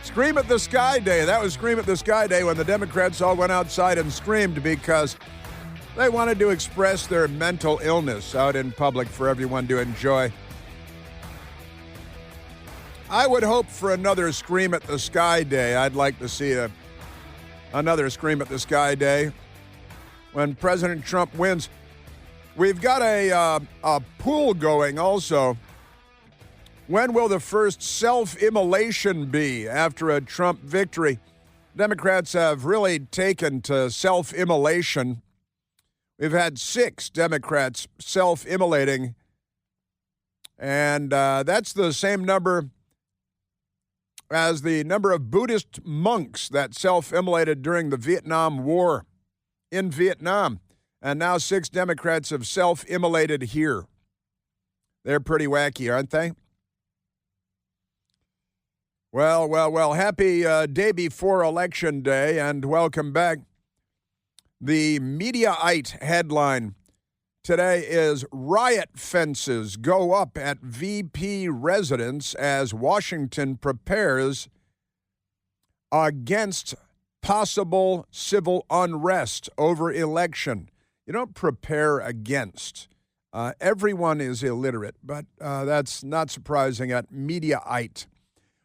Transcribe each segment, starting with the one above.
Scream at the Sky Day. That was Scream at the Sky Day when the Democrats all went outside and screamed because they wanted to express their mental illness out in public for everyone to enjoy. I would hope for another Scream at the Sky Day. I'd like to see another Scream at the Sky Day when President Trump wins. We've got a pool going also. When will the first self-immolation be after a Trump victory? Democrats have really taken to self-immolation. We've had 6 Democrats self-immolating, and that's the same number as the number of Buddhist monks that self-immolated during the Vietnam War in Vietnam. And now 6 Democrats have self-immolated here. They're pretty wacky, aren't they? Well, happy day before Election Day, and welcome back. The Mediaite headline today is riot fences go up at VP residence as Washington prepares against possible civil unrest over election. You don't prepare against. Everyone is illiterate, but that's not surprising at Mediaite.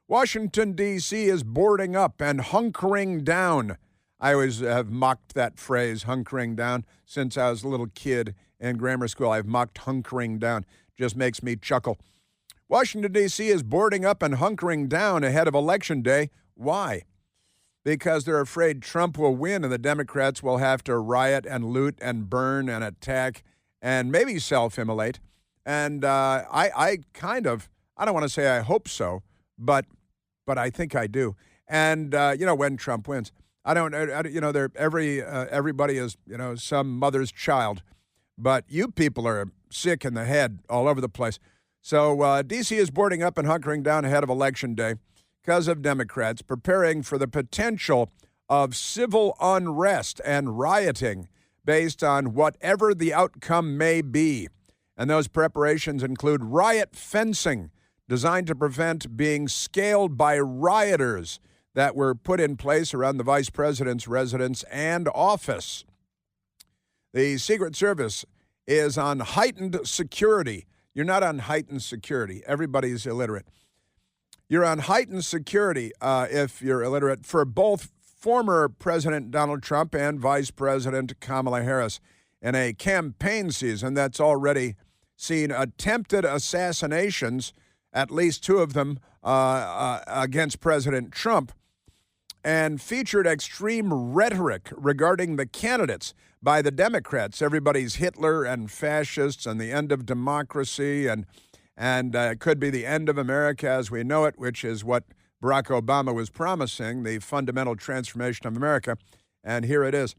Washington, D.C. is boarding up and hunkering down. I always have mocked that phrase, hunkering down, since I was a little kid in grammar school. I've mocked hunkering down. Just makes me chuckle. Washington, D.C. is boarding up and hunkering down ahead of Election Day. Why? Because they're afraid Trump will win and the Democrats will have to riot and loot and burn and attack and maybe self-immolate. And I don't want to say I hope so, but I think I do. And when Trump wins, everybody is some mother's child, but you people are sick in the head all over the place. So D.C. is boarding up and hunkering down ahead of Election Day because of Democrats preparing for the potential of civil unrest and rioting based on whatever the outcome may be. And those preparations include riot fencing, designed to prevent being scaled by rioters that were put in place around the vice president's residence and office. The Secret Service is on heightened security. You're not on heightened security. Everybody's illiterate. You're on heightened security if you're illiterate for both former President Donald Trump and Vice President Kamala Harris in a campaign season that's already seen attempted assassinations, at least 2 of them against President Trump, and featured extreme rhetoric regarding the candidates by the Democrats. Everybody's Hitler and fascists and the end of democracy and it could be the end of America as we know it, which is what Barack Obama was promising, the fundamental transformation of America. And here it is.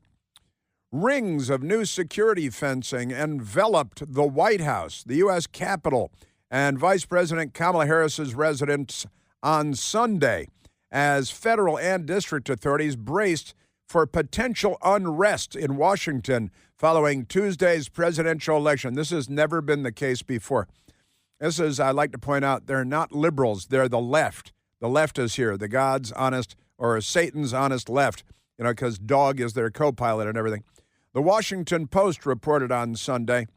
Rings of new security fencing enveloped the White House, the U.S. Capitol, and Vice President Kamala Harris's residence on Sunday as federal and district authorities braced for potential unrest in Washington following Tuesday's presidential election. This has never been the case before. This is, I like to point out, they're not liberals. They're the left. The left is here, the God's honest or Satan's honest left, because dog is their co-pilot and everything. The Washington Post reported on Sunday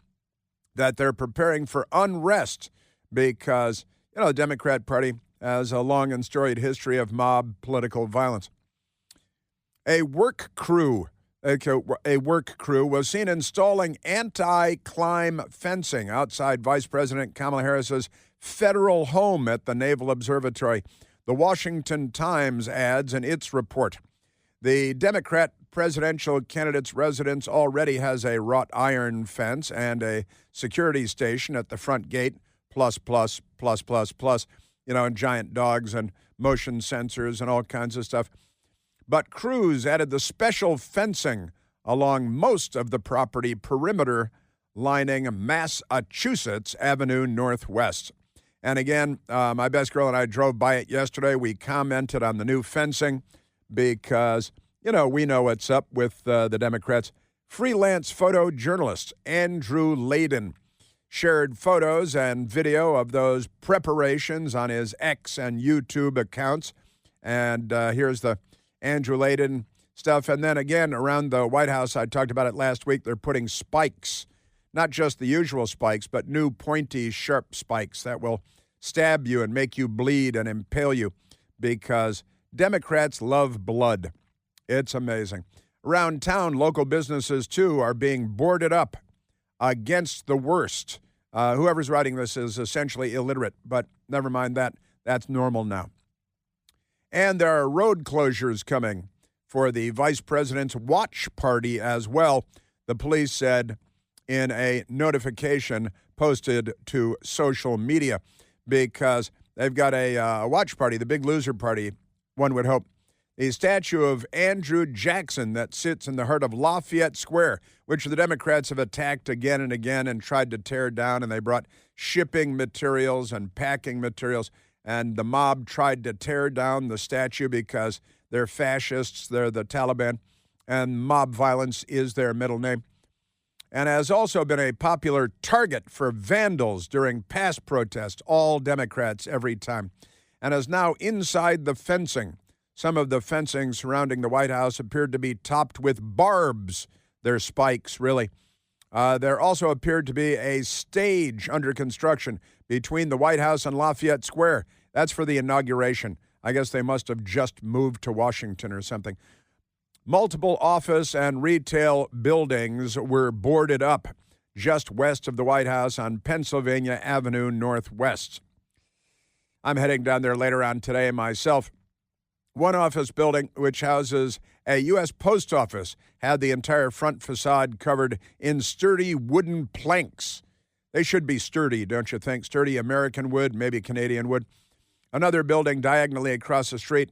that they're preparing for unrest because, the Democrat Party has a long and storied history of mob political violence. A work crew was seen installing anti-climb fencing outside Vice President Kamala Harris's federal home at the Naval Observatory. The Washington Times adds in its report, the Democrat presidential candidate's residence already has a wrought iron fence and a security station at the front gate, plus, and giant dogs and motion sensors and all kinds of stuff. But crews added the special fencing along most of the property perimeter lining Massachusetts Avenue Northwest. And again, my best girl and I drove by it yesterday. We commented on the new fencing because, we know what's up with the Democrats. Freelance photojournalist Andrew Layden shared photos and video of those preparations on his X and YouTube accounts. And here's the Andrew Layden stuff. And then again, around the White House, I talked about it last week, they're putting spikes, not just the usual spikes, but new pointy, sharp spikes that will stab you and make you bleed and impale you because Democrats love blood. It's amazing. Around town, local businesses, too, are being boarded up against the worst. Whoever's writing this is essentially illiterate, but never mind that. That's normal now. And there are road closures coming for the vice president's watch party as well, the police said in a notification posted to social media, because they've got a watch party, the Big Loser Party, one would hope. The statue of Andrew Jackson that sits in the heart of Lafayette Square, which the Democrats have attacked again and again and tried to tear down, and they brought shipping materials and packing materials, and the mob tried to tear down the statue because they're fascists, they're the Taliban, and mob violence is their middle name, and has also been a popular target for vandals during past protests, all Democrats every time, and is now inside the fencing. Some of the fencing surrounding the White House appeared to be topped with barbs. They're spikes, really. There also appeared to be a stage under construction between the White House and Lafayette Square. That's for the inauguration. I guess they must have just moved to Washington or something. Multiple office and retail buildings were boarded up just west of the White House on Pennsylvania Avenue Northwest. I'm heading down there later on today myself. One office building, which houses a U.S. post office, had the entire front facade covered in sturdy wooden planks. They should be sturdy, don't you think? Sturdy American wood, maybe Canadian wood. Another building diagonally across the street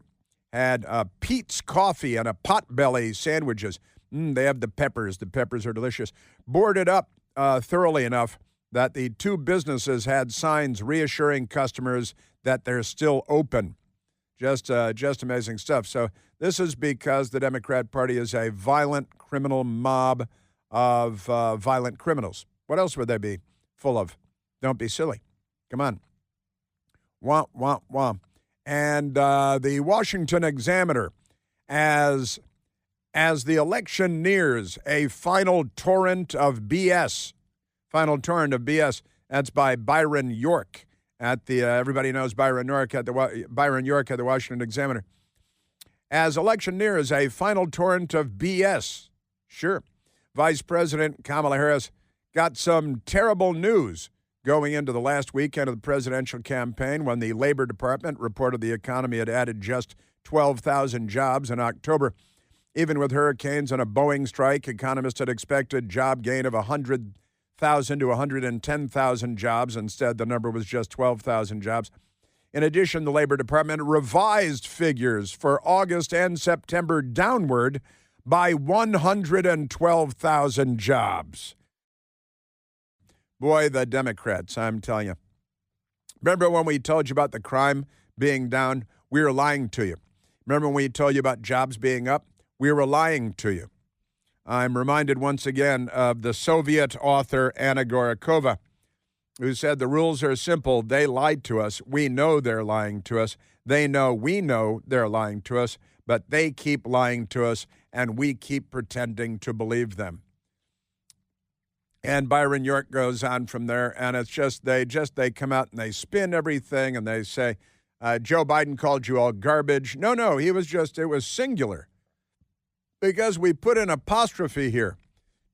had Pete's Coffee and a Potbelly sandwiches. They have the peppers. The peppers are delicious. Boarded up thoroughly enough that the two businesses had signs reassuring customers that they're still open. Just amazing stuff. So this is because the Democrat Party is a violent criminal mob of violent criminals. What else would they be full of? Don't be silly. Come on. Womp, womp, womp. And the Washington Examiner, as the election nears, a final torrent of BS. Final torrent of BS. That's by Byron York. At the everybody knows Byron York at the Washington Examiner. As election nears, a final torrent of BS. Sure. Vice President Kamala Harris got some terrible news going into the last weekend of the presidential campaign when the Labor Department reported the economy had added just 12,000 jobs in October. Even with hurricanes and a Boeing strike, economists had expected job gain of 100,000 to 110,000 jobs. Instead, the number was just 12,000 jobs. In addition, the Labor Department revised figures for August and September downward by 112,000 jobs. Boy, the Democrats, I'm telling you. Remember when we told you about the crime being down? We were lying to you. Remember when we told you about jobs being up? We were lying to you. I'm reminded once again of the Soviet author Anna Gorakova, who said the rules are simple. They lied to us. We know they're lying to us. They know we know they're lying to us, but they keep lying to us, and we keep pretending to believe them. And Byron York goes on from there, and it's just they come out and they spin everything, and they say, Joe Biden called you all garbage. No, it was singular. Because we put an apostrophe here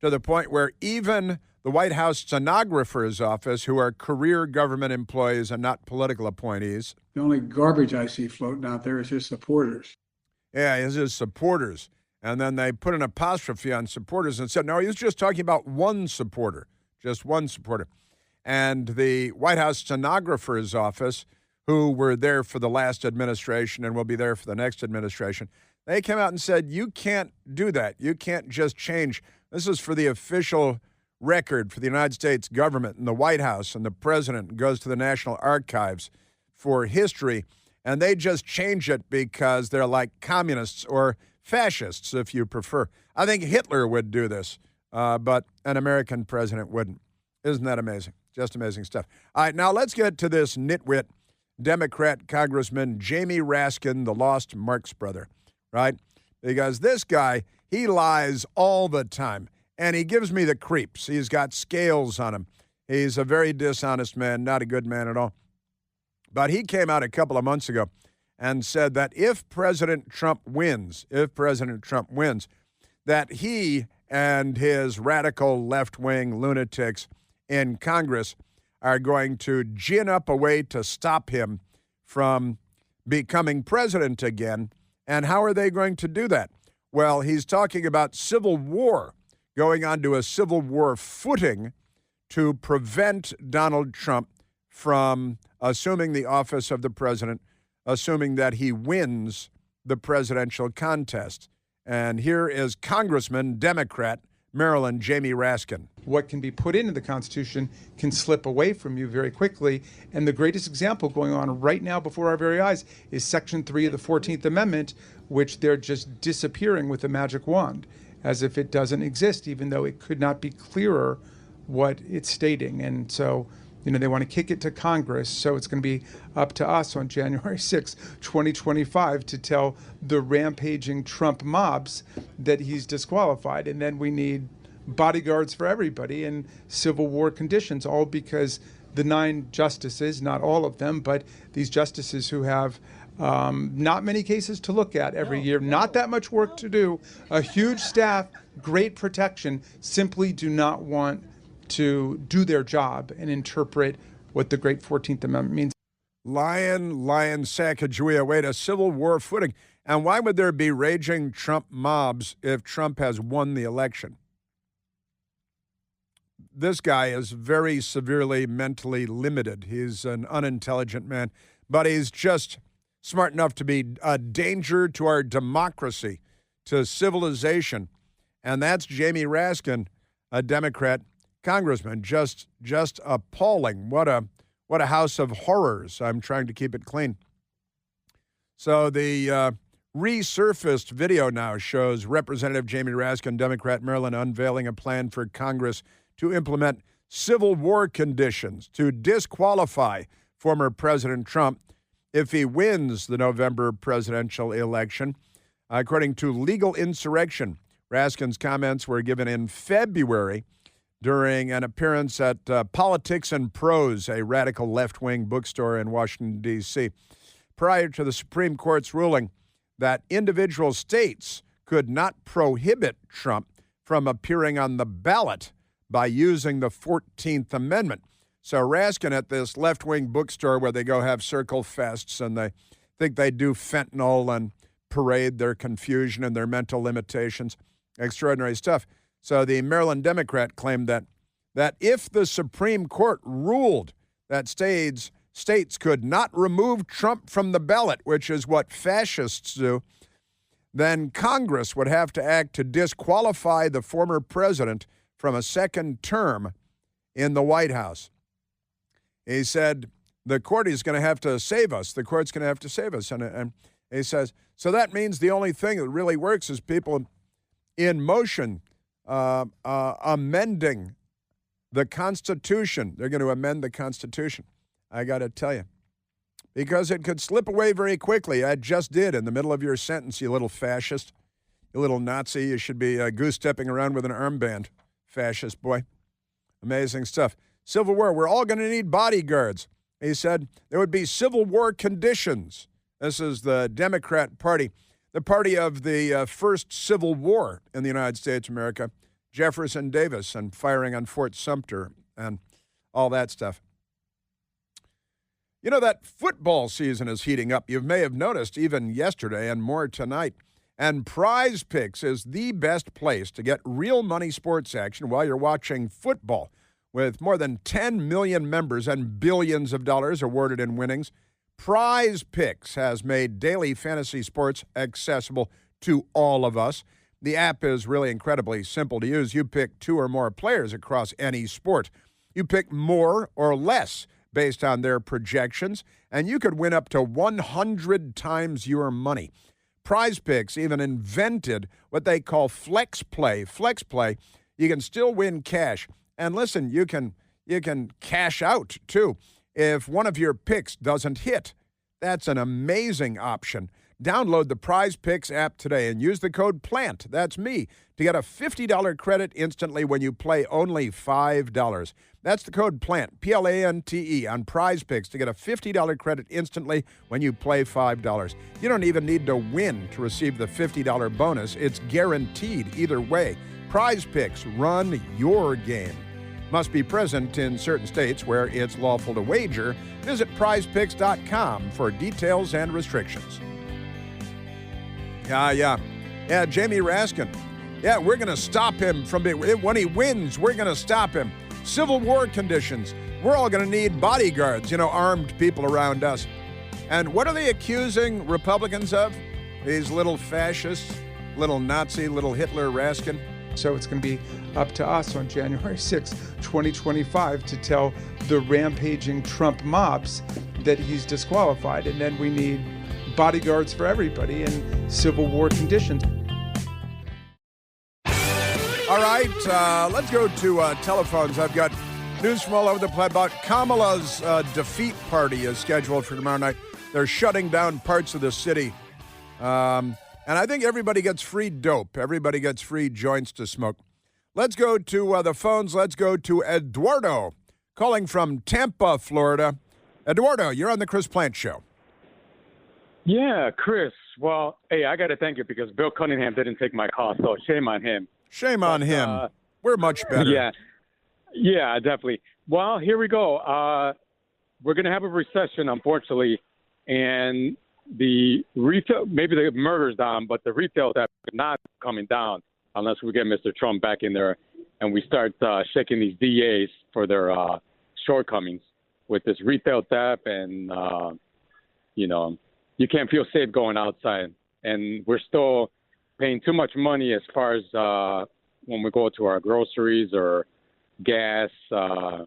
to the point where even the White House stenographer's office, who are career government employees and not political appointees. The only garbage I see floating out there is his supporters. Yeah, his supporters. And then they put an apostrophe on supporters and said, no, he was just talking about one supporter, just one supporter. And the White House stenographer's office, who were there for the last administration and will be there for the next administration, they came out and said, you can't do that. You can't just change. This is for the official record for the United States government and the White House, and the president goes to the National Archives for history, and they just change it because they're like communists or fascists, if you prefer. I think Hitler would do this, but an American president wouldn't. Isn't that amazing? Just amazing stuff. All right, now let's get to this nitwit Democrat Congressman Jamie Raskin, the lost Marx brother, right? Because this guy, he lies all the time, and he gives me the creeps. He's got scales on him. He's a very dishonest man, not a good man at all. But he came out a couple of months ago and said that if President Trump wins, that he and his radical left-wing lunatics in Congress are going to gin up a way to stop him from becoming president again. And how are they going to do that? Well, he's talking about civil war, going on to a civil war footing to prevent Donald Trump from assuming the office of the president, assuming that he wins the presidential contest. And here is Congressman, Democrat, Maryland, Jamie Raskin. What can be put into the Constitution can slip away from you very quickly. And the greatest example going on right now before our very eyes is Section 3 of the 14th Amendment, which they're just disappearing with a magic wand, as if it doesn't exist, even though it could not be clearer what it's stating. And so, they want to kick it to Congress. So it's going to be up to us on January 6, 2025, to tell the rampaging Trump mobs that he's disqualified. And then we need bodyguards for everybody and civil war conditions, all because the 9 justices, not all of them, but these justices who have not many cases to look at every year, not that much work to do, a huge staff, great protection, simply do not want to do their job and interpret what the great 14th Amendment means. Lion, Sacagawea, wait, a civil war footing. And why would there be raging Trump mobs if Trump has won the election? This guy is very severely mentally limited. He's an unintelligent man, but he's just smart enough to be a danger to our democracy, to civilization. And that's Jamie Raskin, a Democrat congressman. Just appalling. What a house of horrors. I'm trying to keep it clean. So the resurfaced video now shows Representative Jamie Raskin, Democrat, Maryland, unveiling a plan for Congress to implement civil war conditions to disqualify former President Trump if he wins the November presidential election. According to Legal Insurrection, Raskin's comments were given in February during an appearance at Politics and Prose, a radical left-wing bookstore in Washington, D.C., prior to the Supreme Court's ruling that individual states could not prohibit Trump from appearing on the ballot by using the 14th Amendment. So Raskin at this left-wing bookstore where they go have circle fests and they think they do fentanyl and parade their confusion and their mental limitations, extraordinary stuff. So the Maryland Democrat claimed that if the Supreme Court ruled that states could not remove Trump from the ballot, which is what fascists do, then Congress would have to act to disqualify the former president from a second term in the White House. He said, the court is going to have to save us. The court's going to have to save us. And he says, so that means the only thing that really works is people in motion amending the Constitution. They're going to amend the Constitution. I got to tell you, because it could slip away very quickly. I just did in the middle of your sentence, you little fascist, you little Nazi. You should be goose-stepping around with an armband, fascist boy. Amazing stuff. Civil war, we're all going to need bodyguards. He said there would be civil war conditions. This is the Democrat Party, the party of the first Civil War in the United States of America, Jefferson Davis and firing on Fort Sumter and all that stuff. You know, that football season is heating up. You may have noticed even yesterday and more tonight. And Prize Picks is the best place to get real money sports action while you're watching football. With more than 10 million members and billions of dollars awarded in winnings, Prize Picks has made daily fantasy sports accessible to all of us. The app is really incredibly simple to use. You pick 2 or more players across any sport. You pick more or less based on their projections, and you could win up to 100 times your money. Prize Picks even invented what they call Flex Play. Flex Play, you can still win cash. And listen, you can You can cash out, too, if one of your picks doesn't hit. That's an amazing option. Download the Prize Picks app today and use the code PLANT, that's me, to get a $50 credit instantly when you play only $5. That's the code PLANT, P-L-A-N-T-E, on Prize Picks to get a $50 credit instantly when you play $5. You don't even need to win to receive the $50 bonus. It's guaranteed either way. Prize Picks, run your game. Must be present in certain states where it's lawful to wager. Visit prizepicks.com for details and restrictions. Yeah, Jamie Raskin. Yeah, we're going to stop him from being, when he wins, we're going to stop him. Civil War conditions. We're all going to need bodyguards, armed people around us. And what are they accusing Republicans of? These little fascists, little Nazi, little Hitler Raskin? So it's going to be up to us on January 6, 2025 to tell the rampaging Trump mobs that he's disqualified. And then we need bodyguards for everybody in Civil War conditions. All right, let's go to telephones. I've got news from all over the place about Kamala's defeat party is scheduled for tomorrow night. They're shutting down parts of the city. And I think everybody gets free dope. Everybody gets free joints to smoke. Let's go to the phones. Let's go to Eduardo, calling from Tampa, Florida. Eduardo, you're on the Chris Plant Show. Yeah, Chris. Well, hey, I got to thank you because Bill Cunningham didn't take my call, so shame on him. Shame on him. We're much better. Yeah, definitely. Well, here we go. We're going to have a recession, unfortunately, and the retail, maybe the murder's down, but the retail theft is not coming down unless we get Mr. Trump back in there and we start shaking these DAs for their shortcomings with this retail theft and, you can't feel safe going outside. And we're still paying too much money as far as when we go to our groceries or gas. Come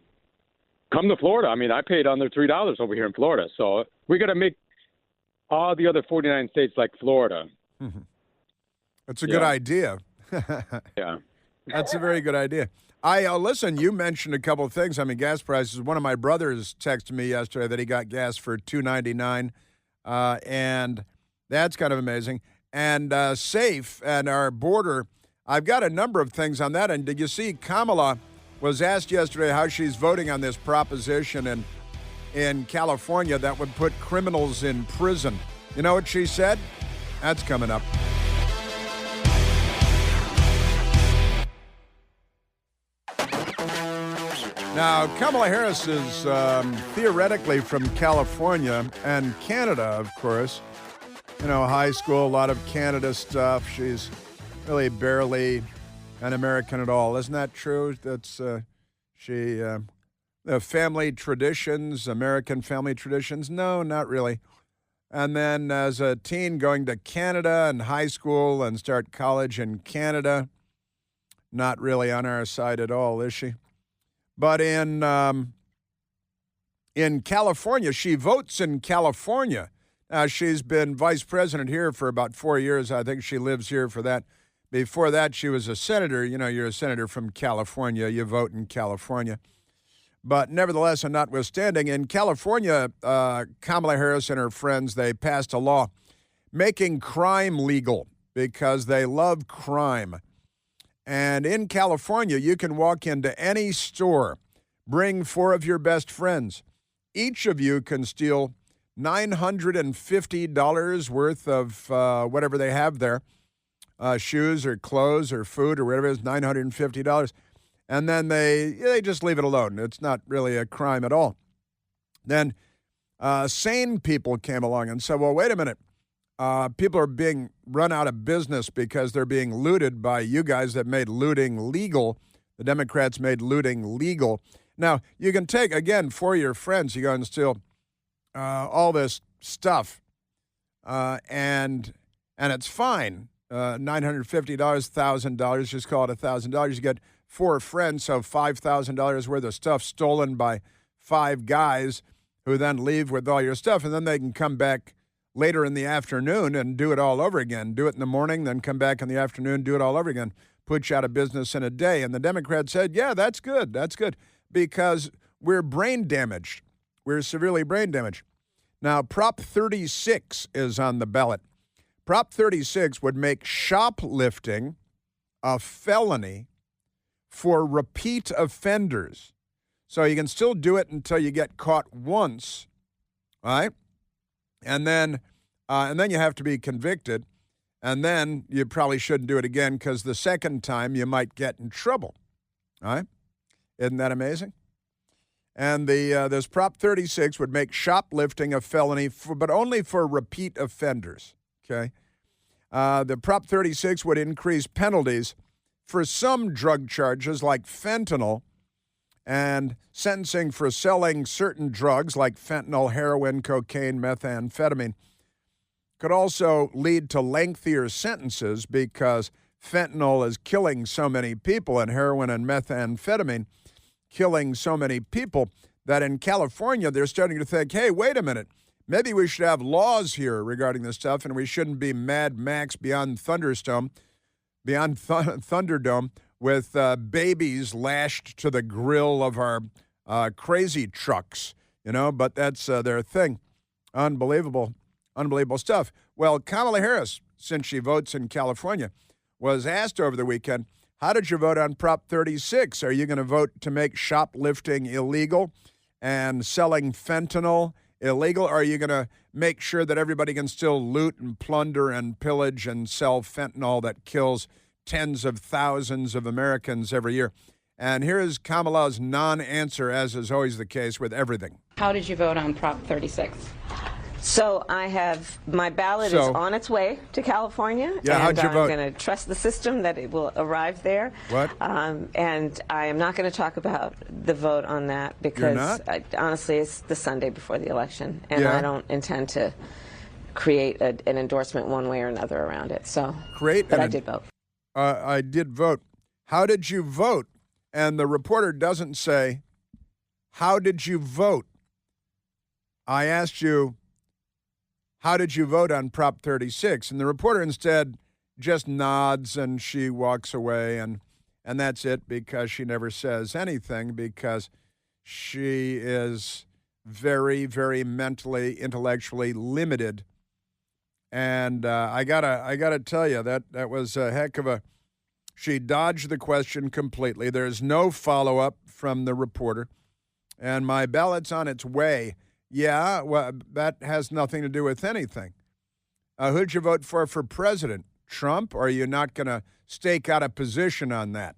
to Florida. I mean, I paid under $3 over here in Florida. So we got to make all the other 49 states like Florida. Mm-hmm. That's a good idea. Yeah. That's a very good idea. Listen, you mentioned a couple of things. I mean, gas prices. One of my brothers texted me yesterday that he got gas for $2.99, and that's kind of amazing. And SAFE and our border, I've got a number of things on that. And did you see Kamala was asked yesterday how she's voting on this proposition in California that would put criminals in prison? You know what she said? That's coming up. Now, Kamala Harris is theoretically from California and Canada, of course. High school, a lot of Canada stuff. She's really barely an American at all. Isn't that true? That's the family traditions, American family traditions? No, not really. And then as a teen going to Canada and high school and start college in Canada, not really on our side at all, is she? But in California, she votes in California. She's been vice president here for about 4 years. I think she lives here for that. Before that, she was a senator. You're a senator from California. You vote in California. But nevertheless, and notwithstanding, in California, Kamala Harris and her friends, they passed a law making crime legal because they love crime. And in California, you can walk into any store, bring 4 of your best friends. Each of you can steal $950 worth of whatever they have there, shoes or clothes or food or whatever it is, $950. And then they just leave it alone. It's not really a crime at all. Then sane people came along and said, well, wait a minute. People are being run out of business because they're being looted by you guys that made looting legal. The Democrats made looting legal. Now, you can take, again, for your friends, you go and steal all this stuff, and it's fine. $950, $1,000, just call it $1,000. You get 4 friends, so $5,000 worth of stuff stolen by 5 guys who then leave with all your stuff, and then they can come back later in the afternoon and do it all over again. Do it in the morning, then come back in the afternoon, do it all over again. Put you out of business in a day. And the Democrats said, yeah, that's good. That's good. because we're brain damaged. We're severely brain damaged. Now, Prop 36 is on the ballot. Prop 36 would make shoplifting a felony for repeat offenders. So you can still do it until you get caught once, right? And then you have to be convicted, and then you probably shouldn't do it again because the second time you might get in trouble, right? Isn't that amazing? And this Prop 36 would make shoplifting a felony, but only for repeat offenders, okay? The Prop 36 would increase penalties for some drug charges like fentanyl, and sentencing for selling certain drugs like fentanyl, heroin, cocaine, methamphetamine could also lead to lengthier sentences because fentanyl is killing so many people and heroin and methamphetamine killing so many people that in California they're starting to think, hey, wait a minute, maybe we should have laws here regarding this stuff and we shouldn't be Mad Max beyond Thunderdome with babies lashed to the grill of our crazy trucks, but that's their thing. Unbelievable stuff. Well, Kamala Harris, since she votes in California, was asked over the weekend, how did you vote on Prop 36? Are you going to vote to make shoplifting illegal and selling fentanyl illegal? Or are you going to make sure that everybody can still loot and plunder and pillage and sell fentanyl that kills tens of thousands of Americans every year? And here is Kamala's non-answer, as is always the case with everything. How did you vote on Prop 36? So my ballot is on its way to California. Yeah, how'd you vote? I'm going to trust the system that it will arrive there. What? And I am not going to talk about the vote on that because honestly, it's the Sunday before the election, and I don't intend to create an endorsement one way or another around it. So, but I did vote. I did vote. How did you vote? And the reporter doesn't say, how did you vote? I asked you, how did you vote on Prop 36? And the reporter instead just nods and she walks away, and that's it, because she never says anything, because she is very, very mentally, intellectually limited. And I gotta tell you, that was a heck of a. She dodged the question completely. There's no follow-up from the reporter, and my ballot's on its way. Yeah, well, that has nothing to do with anything. Who'd you vote for president? Trump? Or are you not going to stake out a position on that?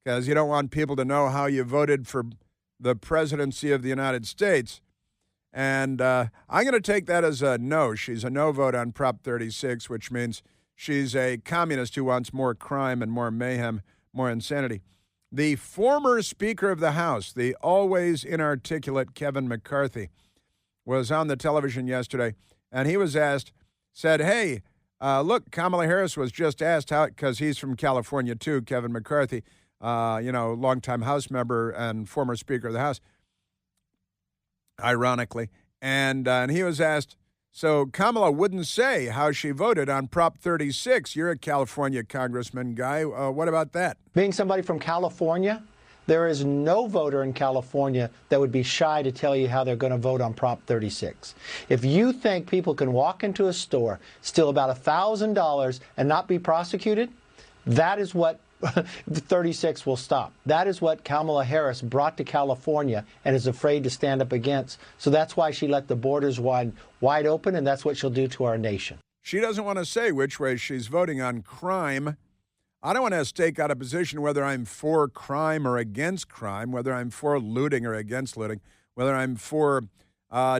Because you don't want people to know how you voted for the presidency of the United States. And I'm going to take that as a no. She's a no vote on Prop 36, which means she's a communist who wants more crime and more mayhem, more insanity. The former Speaker of the House, the always inarticulate Kevin McCarthy, was on the television yesterday, and he was asked, said, hey, look, Kamala Harris was just asked how, because he's from California too, Kevin McCarthy, longtime House member and former Speaker of the House, ironically. And he was asked, so Kamala wouldn't say how she voted on Prop 36. You're a California congressman guy. What about that? Being somebody from California, there is no voter in California that would be shy to tell you how they're going to vote on Prop 36. If you think people can walk into a store, steal about $1,000 and not be prosecuted, that is what 36 will stop. That is what Kamala Harris brought to California and is afraid to stand up against. So that's why she let the borders wide open, and that's what she'll do to our nation. She doesn't want to say which way she's voting on crime. I don't want to stake out a position whether I'm for crime or against crime, whether I'm for looting or against looting, whether I'm for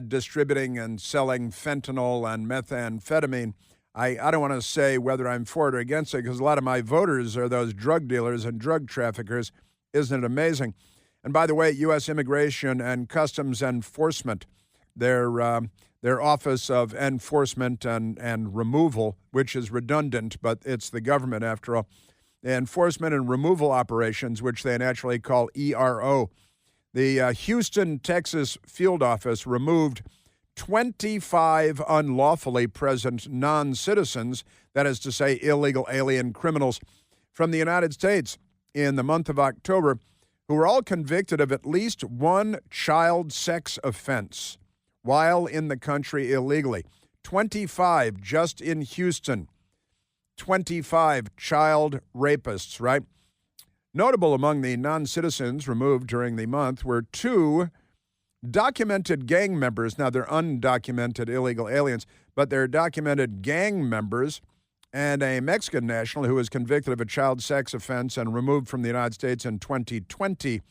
distributing and selling fentanyl and methamphetamine. I don't want to say whether I'm for it or against it, because a lot of my voters are those drug dealers and drug traffickers. Isn't it amazing? And by the way, U.S. Immigration and Customs Enforcement, their Office of Enforcement and Removal, which is redundant, but it's the government after all, the Enforcement and Removal Operations, which they naturally call ERO. The Houston, Texas field office removed 25 unlawfully present non-citizens, that is to say illegal alien criminals, from the United States in the month of October who were all convicted of at least one child sex offense while in the country illegally. 25 just in Houston. 25 child rapists, right? Notable among the non-citizens removed during the month were 2 documented gang members. Now, they're undocumented illegal aliens, but they're documented gang members, and a Mexican national who was convicted of a child sex offense and removed from the United States in 2020,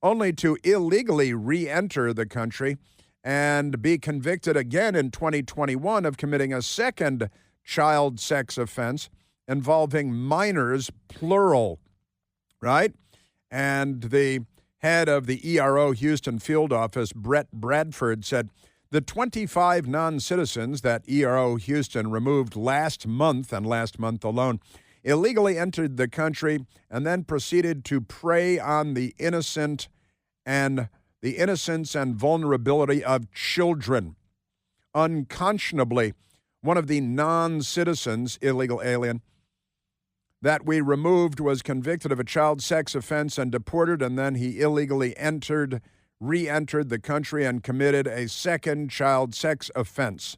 only to illegally re-enter the country and be convicted again in 2021 of committing a second child sex offense involving minors, plural, right? And the head of the ERO Houston field office, Brett Bradford, said the 25 non-citizens that ERO Houston removed last month alone illegally entered the country and then proceeded to prey on the innocence and vulnerability of children. Unconscionably, one of the non-citizens, illegal alien, that we removed was convicted of a child sex offense and deported, and then he illegally re-entered the country and committed a second child sex offense.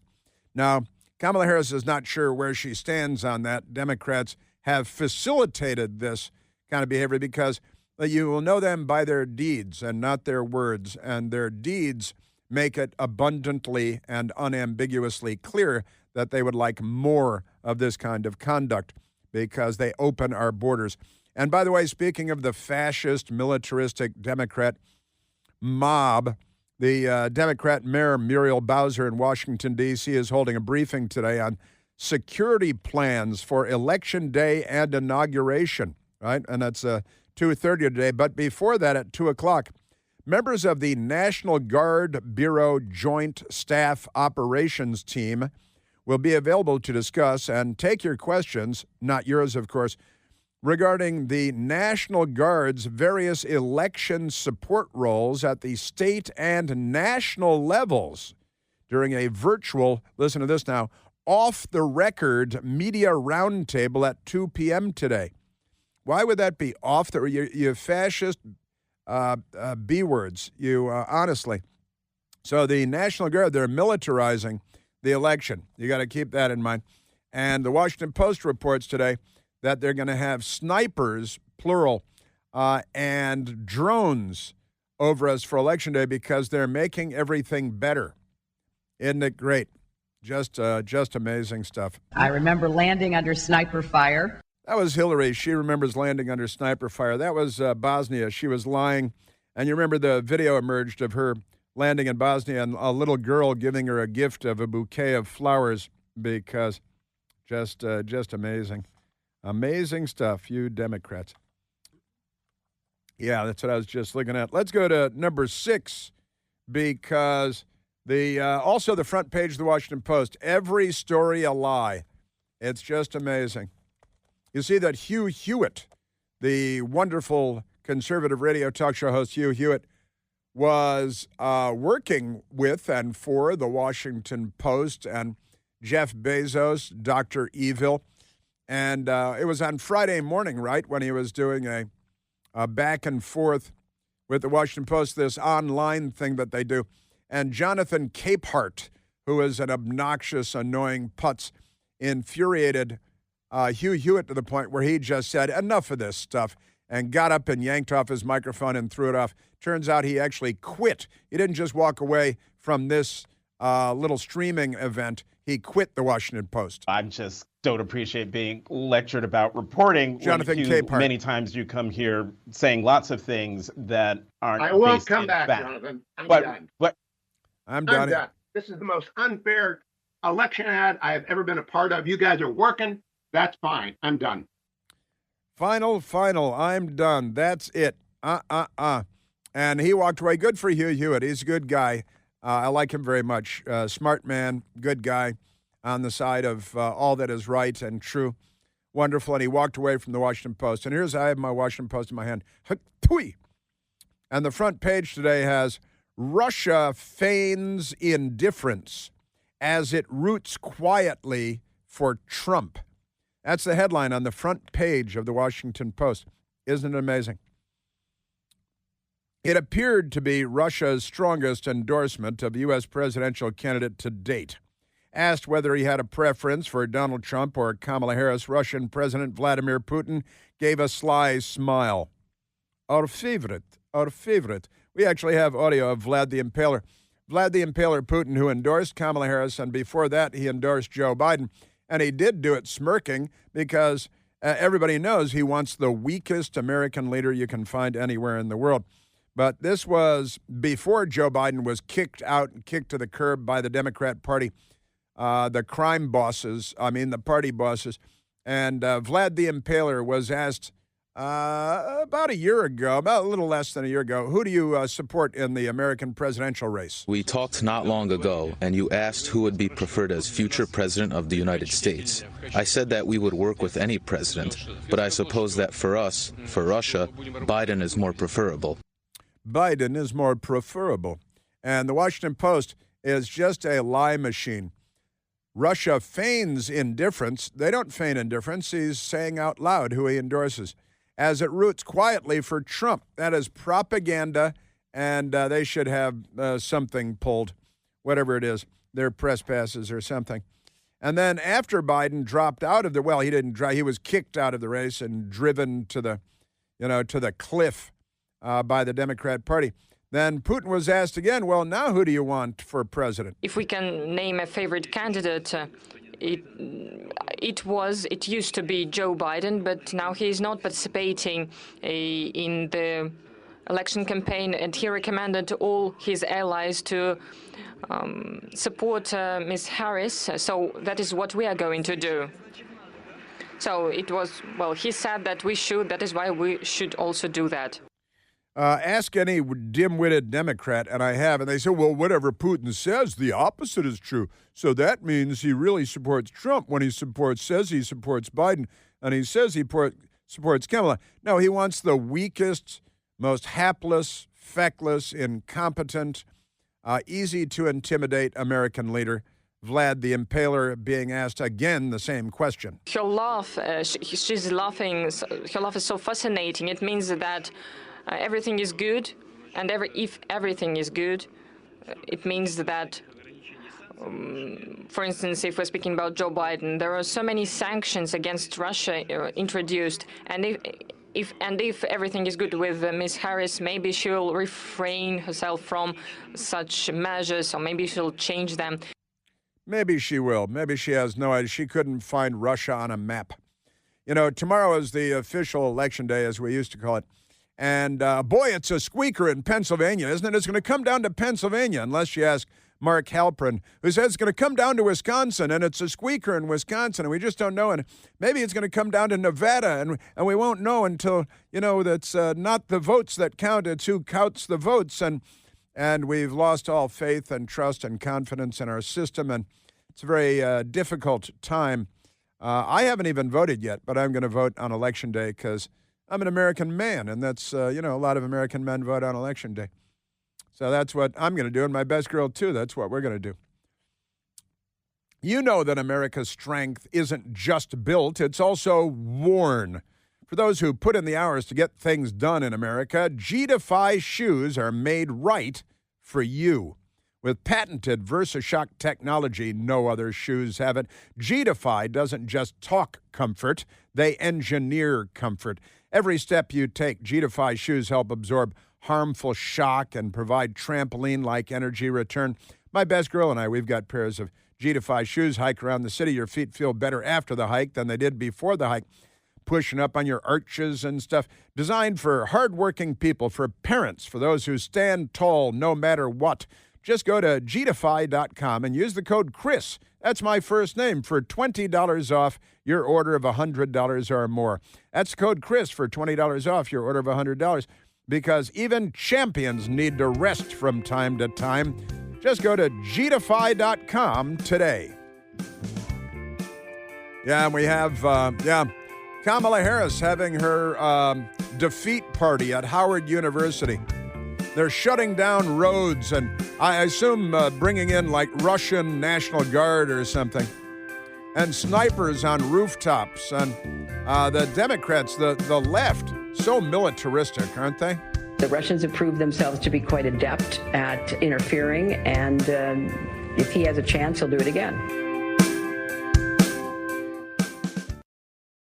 Now, Kamala Harris is not sure where she stands on that. Democrats have facilitated this kind of behavior because you will know them by their deeds and not their words, and their deeds make it abundantly and unambiguously clear that they would like more of this kind of conduct because they open our borders. And by the way, speaking of the fascist, militaristic Democrat mob, the Democrat Mayor Muriel Bowser in Washington, D.C. is holding a briefing today on security plans for Election Day and inauguration, right? And that's 2:30 today. But before that, at 2 o'clock, members of the National Guard Bureau Joint Staff Operations Team will be available to discuss and take your questions, not yours, of course, regarding the National Guard's various election support roles at the state and national levels during a virtual, listen to this now, off-the-record media roundtable at 2 p.m. today. Why would that be off the, you fascist B-words, honestly. So the National Guard, they're militarizing the election. You got to keep that in mind. And the Washington Post reports today that they're going to have snipers, plural, and drones over us for Election Day because they're making everything better. Isn't it great? Just amazing stuff. I remember landing under sniper fire. That was Hillary. She remembers landing under sniper fire. That was Bosnia. She was lying. And you remember the video emerged of her landing in Bosnia and a little girl giving her a gift of a bouquet of flowers because just amazing. Amazing stuff, you Democrats. Yeah, that's what I was just looking at. Let's go to number 6 because also the front page of the Washington Post, every story a lie. It's just amazing. You see that Hugh Hewitt, the wonderful conservative radio talk show host Hugh Hewitt, was working with and for the Washington Post and Jeff Bezos, Dr. Evil. And it was on Friday morning, right, when he was doing a back and forth with the Washington Post, this online thing that they do. And Jonathan Capehart, who is an obnoxious, annoying putz, infuriated Hugh Hewitt to the point where he just said, enough of this stuff, and got up and yanked off his microphone and threw it off. Turns out he actually quit. He didn't just walk away from this little streaming event. He quit the Washington Post. I just don't appreciate being lectured about reporting. Jonathan Capehart. Many times you come here saying lots of things that aren't I will based come in back, fact. Jonathan. I'm done. I'm done. This is the most unfair election ad I have ever been a part of. You guys are working. That's fine. I'm done. Final. I'm done. That's it. And he walked away. Good for Hugh Hewitt. He's a good guy. I like him very much. Smart man, good guy, on the side of all that is right and true. Wonderful. And he walked away from the Washington Post. And I have my Washington Post in my hand. And the front page today has Russia feigns indifference as it roots quietly for Trump. That's the headline on the front page of the Washington Post. Isn't it amazing? It appeared to be Russia's strongest endorsement of the U.S. presidential candidate to date. Asked whether he had a preference for Donald Trump or Kamala Harris, Russian President Vladimir Putin gave a sly smile. Our favorite. We actually have audio of Vlad the Impaler. Vlad the Impaler Putin, who endorsed Kamala Harris, and before that he endorsed Joe Biden. And he did do it smirking because everybody knows he wants the weakest American leader you can find anywhere in the world. But this was before Joe Biden was kicked out and kicked to the curb by the Democrat Party, the crime bosses, the party bosses. And Vlad the Impaler was asked about a year ago, about a little less than a year ago, who do you support in the American presidential race? We talked not long ago, and you asked who would be preferred as future president of the United States. I said that we would work with any president, but I suppose that for us, for Russia, Biden is more preferable. Biden is more preferable. And the Washington Post is just a lie machine. Russia feigns indifference. They don't feign indifference. He's saying out loud who he endorses. As it roots quietly for Trump. That is propaganda, and they should have something pulled, whatever it is, their press passes or something. And then after Biden dropped out of he didn't drive, he was kicked out of the race and driven to the cliff by the Democrat Party. Then Putin was asked again, well, now who do you want for president? If we can name a favorite candidate, it used to be Joe Biden, but now he is not participating in the election campaign, and he recommended all his allies to support Ms. Harris. So that is what we are going to do. So he said that we should. That is why we should also do that. Ask any dim-witted Democrat, and I have, and they say, well, whatever Putin says, the opposite is true. So that means he really supports Trump when he says he supports Biden, and he says he supports Kamala. No, he wants the weakest, most hapless, feckless, incompetent, easy to intimidate American leader, Vlad the Impaler, being asked again the same question. Her laugh, she's laughing, her laugh is so fascinating. It means that everything is good, and if everything is good, it means that, for instance, if we're speaking about Joe Biden, there are so many sanctions against Russia introduced, and if everything is good with Ms. Harris, maybe she'll refrain herself from such measures, or maybe she'll change them. Maybe she will. Maybe she has no idea. She couldn't find Russia on a map. Tomorrow is the official election day, as we used to call it. And, boy, it's a squeaker in Pennsylvania, isn't it? It's going to come down to Pennsylvania, unless you ask Mark Halprin, who says it's going to come down to Wisconsin, and it's a squeaker in Wisconsin, and we just don't know. And maybe it's going to come down to Nevada, and we won't know until, that's not the votes that count, it's who counts the votes. And we've lost all faith and trust and confidence in our system, and it's a very difficult time. I haven't even voted yet, but I'm going to vote on Election Day because I'm an American man, and that's, a lot of American men vote on Election Day. So that's what I'm going to do, and my best girl, too. That's what we're going to do. You know that America's strength isn't just built, it's also worn. For those who put in the hours to get things done in America, G-Defy shoes are made right for you. With patented VersaShock technology, no other shoes have it. G-Defy doesn't just talk comfort, they engineer comfort. Every step you take, G-Defy shoes help absorb harmful shock and provide trampoline-like energy return. My best girl and I, we've got pairs of G-Defy shoes. Hike around the city, your feet feel better after the hike than they did before the hike. Pushing up on your arches and stuff. Designed for hardworking people, for parents, for those who stand tall no matter what. Just go to gdefy.com and use the code Chris. That's my first name for $20 off your order of $100 or more. That's code Chris for $20 off your order of $100 because even champions need to rest from time to time. Just go to gdefy.com today. Yeah, and we have, Kamala Harris having her defeat party at Howard University. They're shutting down roads and I assume bringing in like Russian National Guard or something. And snipers on rooftops. And the Democrats, the left, so militaristic, aren't they? The Russians have proved themselves to be quite adept at interfering, and if he has a chance, he'll do it again.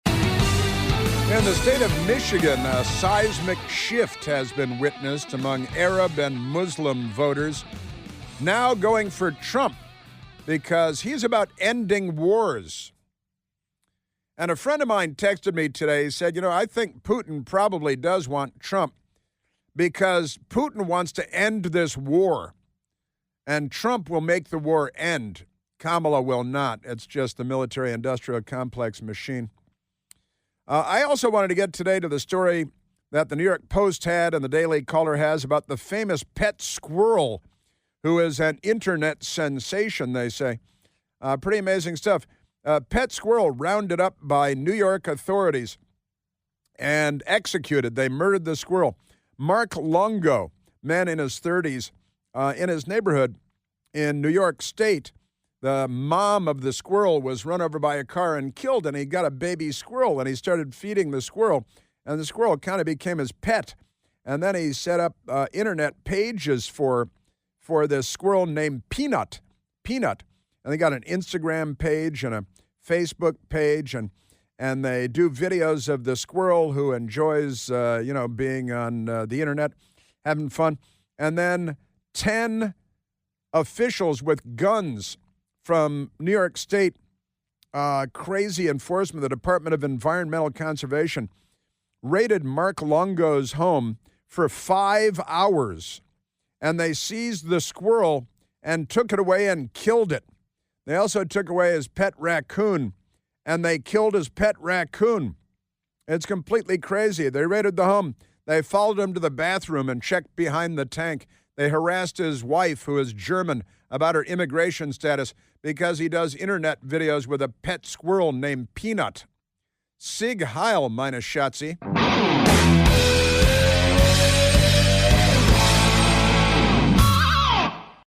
In the state of Michigan, a seismic shift has been witnessed among Arab and Muslim voters, now going for Trump because he's about ending wars. And a friend of mine texted me today, said, I think Putin probably does want Trump because Putin wants to end this war, and Trump will make the war end. Kamala will not. It's just the military-industrial complex machine. I also wanted to get today to the story that the New York Post had and the Daily Caller has about the famous pet squirrel, who is an internet sensation, they say. Pretty amazing stuff. Pet squirrel rounded up by New York authorities and executed. They murdered the squirrel. Mark Longo, man in his 30s, in his neighborhood in New York State, the mom of the squirrel was run over by a car and killed, and he got a baby squirrel, and he started feeding the squirrel, and the squirrel kind of became his pet. And then he set up internet pages for this squirrel named Peanut. And they got an Instagram page and a Facebook page, and they do videos of the squirrel who enjoys, being on the internet, having fun. And then 10 officials with guns from New York State, crazy enforcement, the Department of Environmental Conservation, raided Mark Longo's home for 5 hours, and they seized the squirrel and took it away and killed it. They also took away his pet raccoon, and they killed his pet raccoon. It's completely crazy. They raided the home. They followed him to the bathroom and checked behind the tank. They harassed his wife, who is German, about her immigration status because he does internet videos with a pet squirrel named Peanut. Sig Heil, meine Schatzi.